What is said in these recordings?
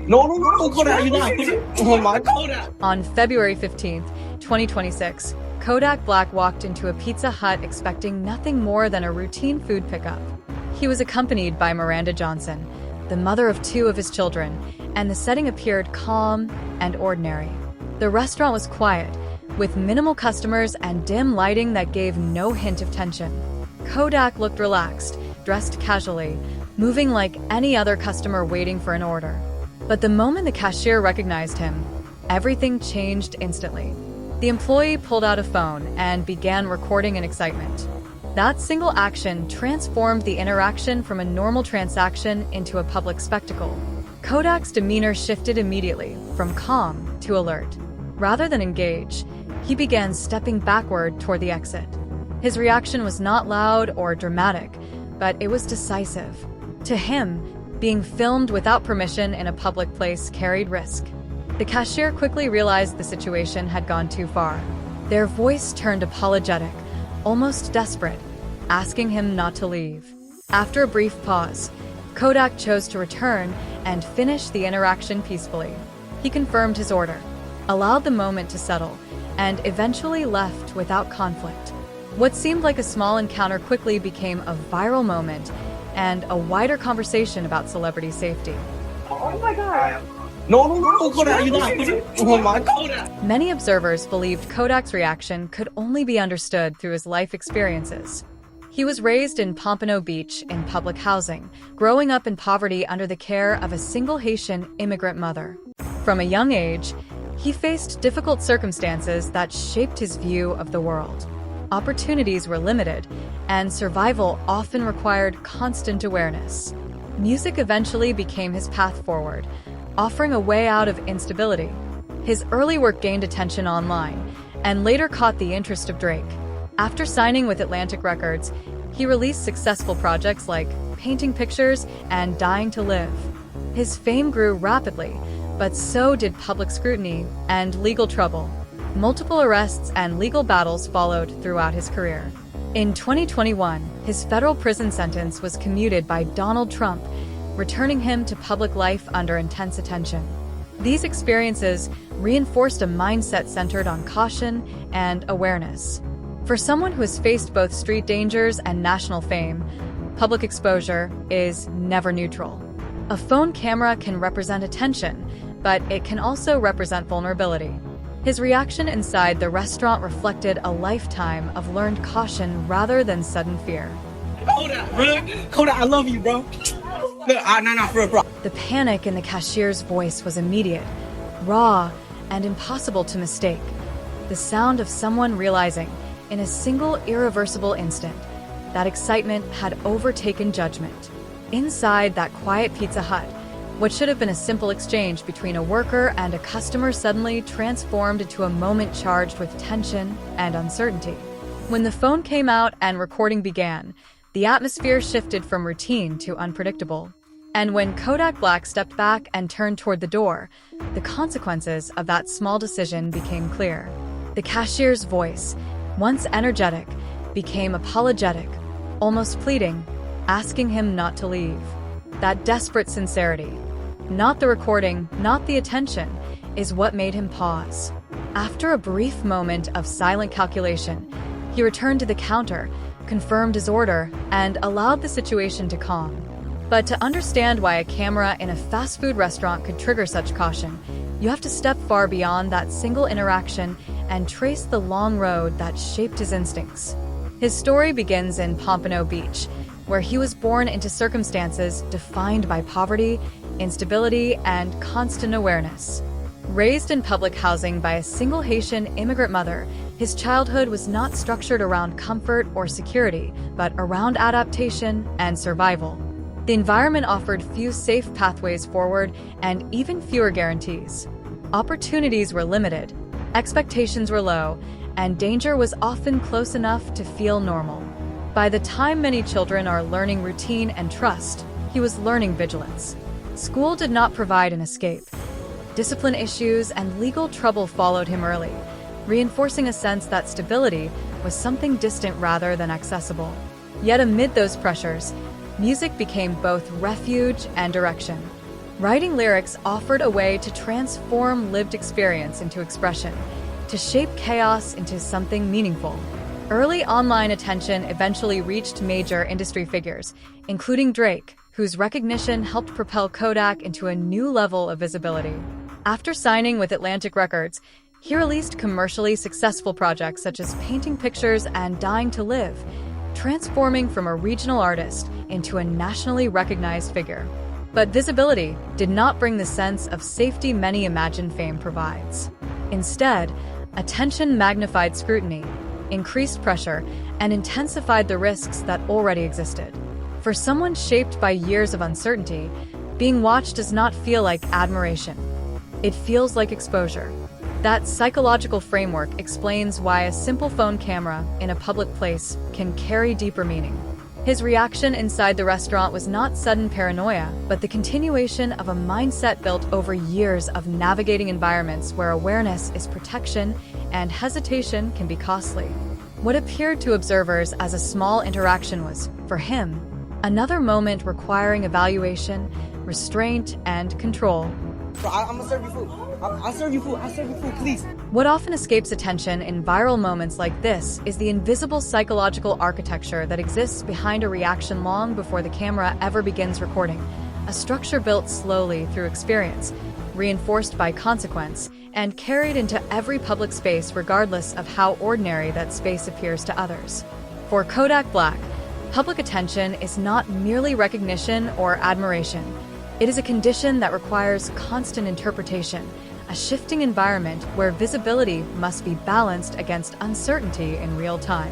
No, Kodak, you're not. Oh my Kodak. On February 15th, 2026, Kodak Black walked into a Pizza Hut expecting nothing more than a routine food pickup. He was accompanied by Miranda Johnson, the mother of two of his children, and the setting appeared calm and ordinary. The restaurant was quiet, with minimal customers and dim lighting that gave no hint of tension. Kodak looked relaxed, dressed casually, moving like any other customer waiting for an order. But the moment the cashier recognized him, everything changed instantly. The employee pulled out a phone and began recording in excitement. That single action transformed the interaction from a normal transaction into a public spectacle. Kodak's demeanor shifted immediately, from calm to alert. Rather than engage, he began stepping backward toward the exit. His reaction was not loud or dramatic, but it was decisive. To him, being filmed without permission in a public place carried risk. The cashier quickly realized the situation had gone too far. Their voice turned apologetic, almost desperate, asking him not to leave. After a brief pause, Kodak chose to return and finish the interaction peacefully. He confirmed his order, allowed the moment to settle, and eventually left without conflict. What seemed like a small encounter quickly became a viral moment and a wider conversation about celebrity safety. No, Kodak, you're not. Oh my Kodak. Many observers believed Kodak's reaction could only be understood through his life experiences. He was raised in Pompano Beach in public housing, growing up in poverty under the care of a single Haitian immigrant mother. From a young age, he faced difficult circumstances that shaped his view of the world. Opportunities were limited, and survival often required constant awareness. Music eventually became his path forward, offering a way out of instability. His early work gained attention online, and later caught the interest of Drake. After signing with Atlantic Records, he released successful projects like Painting Pictures and Dying to Live. His fame grew rapidly, but so did public scrutiny and legal trouble. Multiple arrests and legal battles followed throughout his career. In 2021, his federal prison sentence was commuted by Donald Trump, returning him to public life under intense attention. These experiences reinforced a mindset centered on caution and awareness. For someone who has faced both street dangers and national fame, public exposure is never neutral. A phone camera can represent attention, but it can also represent vulnerability. His reaction inside the restaurant reflected a lifetime of learned caution rather than sudden fear. Kodak, bro. Kodak, I love you, bro. Look, no, bro. The panic in the cashier's voice was immediate, raw, and impossible to mistake. The sound of someone realizing, in a single irreversible instant, that excitement had overtaken judgment. Inside that quiet Pizza Hut, what should have been a simple exchange between a worker and a customer suddenly transformed into a moment charged with tension and uncertainty. When the phone came out and recording began, the atmosphere shifted from routine to unpredictable. And when Kodak Black stepped back and turned toward the door, the consequences of that small decision became clear. The cashier's voice, once energetic, became apologetic, almost pleading, asking him not to leave. That desperate sincerity, not the recording, not the attention, is what made him pause. After a brief moment of silent calculation, he returned to the counter, confirmed his order, and allowed the situation to calm. But to understand why a camera in a fast food restaurant could trigger such caution, you have to step far beyond that single interaction and trace the long road that shaped his instincts. His story begins in Pompano Beach, where he was born into circumstances defined by poverty, instability, and constant awareness. Raised in public housing by a single Haitian immigrant mother, his childhood was not structured around comfort or security, but around adaptation and survival. The environment offered few safe pathways forward and even fewer guarantees. Opportunities were limited, expectations were low, and danger was often close enough to feel normal. By the time many children are learning routine and trust, he was learning vigilance. School did not provide an escape. Discipline issues and legal trouble followed him early, reinforcing a sense that stability was something distant rather than accessible. Yet amid those pressures, music became both refuge and direction. Writing lyrics offered a way to transform lived experience into expression, to shape chaos into something meaningful. Early online attention eventually reached major industry figures, including Drake, whose recognition helped propel Kodak into a new level of visibility. After signing with Atlantic Records, he released commercially successful projects such as Painting Pictures and Dying to Live, transforming from a regional artist into a nationally recognized figure. But visibility did not bring the sense of safety many imagine fame provides. Instead, attention magnified scrutiny, increased pressure, and intensified the risks that already existed. For someone shaped by years of uncertainty, being watched does not feel like admiration. It feels like exposure. That psychological framework explains why a simple phone camera in a public place can carry deeper meaning. His reaction inside the restaurant was not sudden paranoia, but the continuation of a mindset built over years of navigating environments where awareness is protection and hesitation can be costly. What appeared to observers as a small interaction was, for him, another moment requiring evaluation, restraint, and control. Bro, I'm gonna serve you food. I'll serve you food, please. What often escapes attention in viral moments like this is the invisible psychological architecture that exists behind a reaction long before the camera ever begins recording. A structure built slowly through experience, reinforced by consequence, and carried into every public space regardless of how ordinary that space appears to others. For Kodak Black, public attention is not merely recognition or admiration. It is a condition that requires constant interpretation, a shifting environment where visibility must be balanced against uncertainty in real time.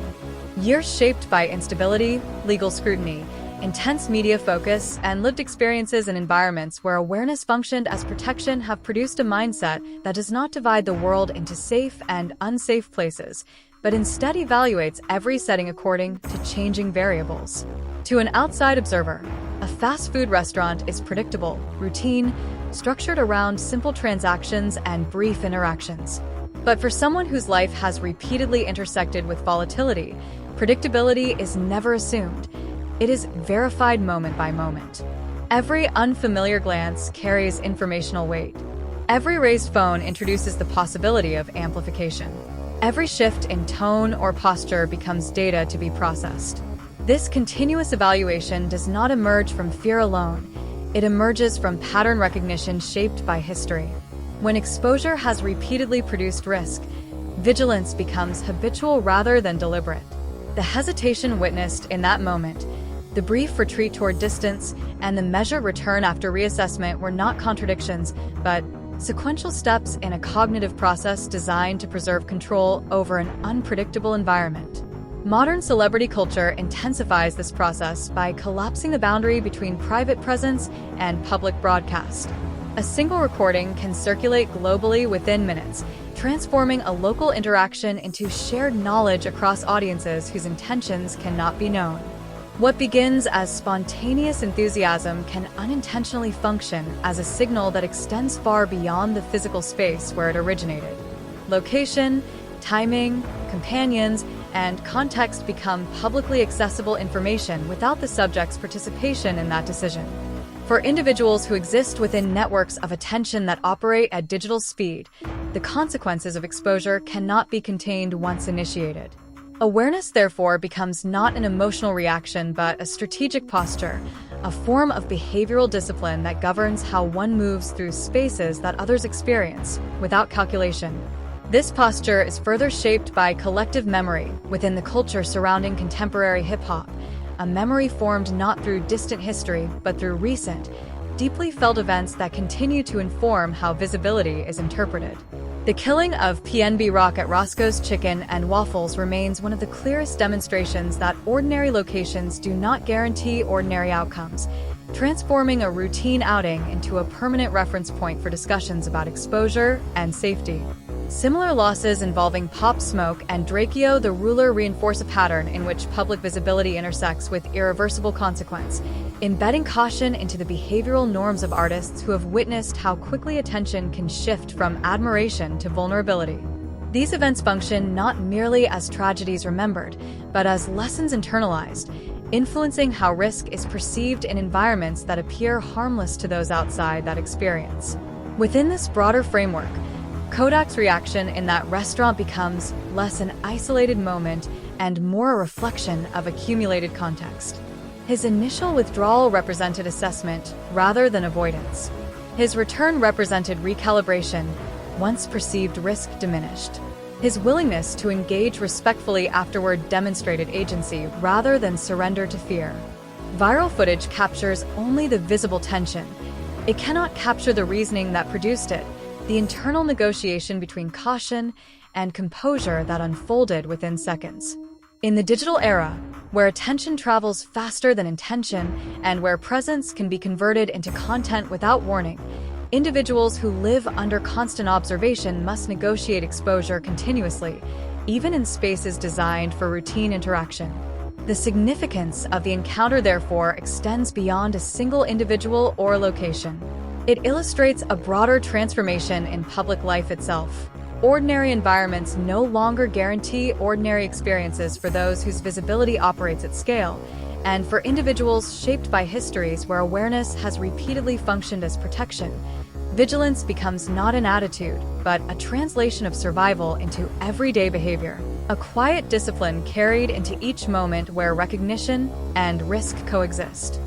Years shaped by instability, legal scrutiny, intense media focus, and lived experiences in environments where awareness functioned as protection have produced a mindset that does not divide the world into safe and unsafe places, but instead evaluates every setting according to changing variables. To an outside observer, a fast food restaurant is predictable, routine, structured around simple transactions and brief interactions. But for someone whose life has repeatedly intersected with volatility, predictability is never assumed. It is verified moment by moment. Every unfamiliar glance carries informational weight. Every raised phone introduces the possibility of amplification. Every shift in tone or posture becomes data to be processed. This continuous evaluation does not emerge from fear alone. It emerges from pattern recognition shaped by history. When exposure has repeatedly produced risk, vigilance becomes habitual rather than deliberate. The hesitation witnessed in that moment, the brief retreat toward distance, and the measured return after reassessment were not contradictions, but sequential steps in a cognitive process designed to preserve control over an unpredictable environment. Modern celebrity culture intensifies this process by collapsing the boundary between private presence and public broadcast. A single recording can circulate globally within minutes, transforming a local interaction into shared knowledge across audiences whose intentions cannot be known. What begins as spontaneous enthusiasm can unintentionally function as a signal that extends far beyond the physical space where it originated. Location, timing, companions, and context become publicly accessible information without the subject's participation in that decision. For individuals who exist within networks of attention that operate at digital speed, the consequences of exposure cannot be contained once initiated. Awareness, therefore, becomes not an emotional reaction but a strategic posture, a form of behavioral discipline that governs how one moves through spaces that others experience, without calculation. This posture is further shaped by collective memory within the culture surrounding contemporary hip-hop, a memory formed not through distant history but through recent, deeply felt events that continue to inform how visibility is interpreted. The killing of PNB Rock at Roscoe's Chicken and Waffles remains one of the clearest demonstrations that ordinary locations do not guarantee ordinary outcomes, transforming a routine outing into a permanent reference point for discussions about exposure and safety. Similar losses involving Pop Smoke and Drakeo the Ruler reinforce a pattern in which public visibility intersects with irreversible consequence, embedding caution into the behavioral norms of artists who have witnessed how quickly attention can shift from admiration to vulnerability. These events function not merely as tragedies remembered, but as lessons internalized, influencing how risk is perceived in environments that appear harmless to those outside that experience. Within this broader framework, Kodak's reaction in that restaurant becomes less an isolated moment and more a reflection of accumulated context. His initial withdrawal represented assessment rather than avoidance. His return represented recalibration, once perceived risk diminished. His willingness to engage respectfully afterward demonstrated agency rather than surrender to fear. Viral footage captures only the visible tension. It cannot capture the reasoning that produced it, the internal negotiation between caution and composure that unfolded within seconds. In the digital era, where attention travels faster than intention and where presence can be converted into content without warning, individuals who live under constant observation must negotiate exposure continuously, even in spaces designed for routine interaction. The significance of the encounter, therefore, extends beyond a single individual or location. It illustrates a broader transformation in public life itself. Ordinary environments no longer guarantee ordinary experiences for those whose visibility operates at scale, and for individuals shaped by histories where awareness has repeatedly functioned as protection, vigilance becomes not an attitude, but a translation of survival into everyday behavior, a quiet discipline carried into each moment where recognition and risk coexist.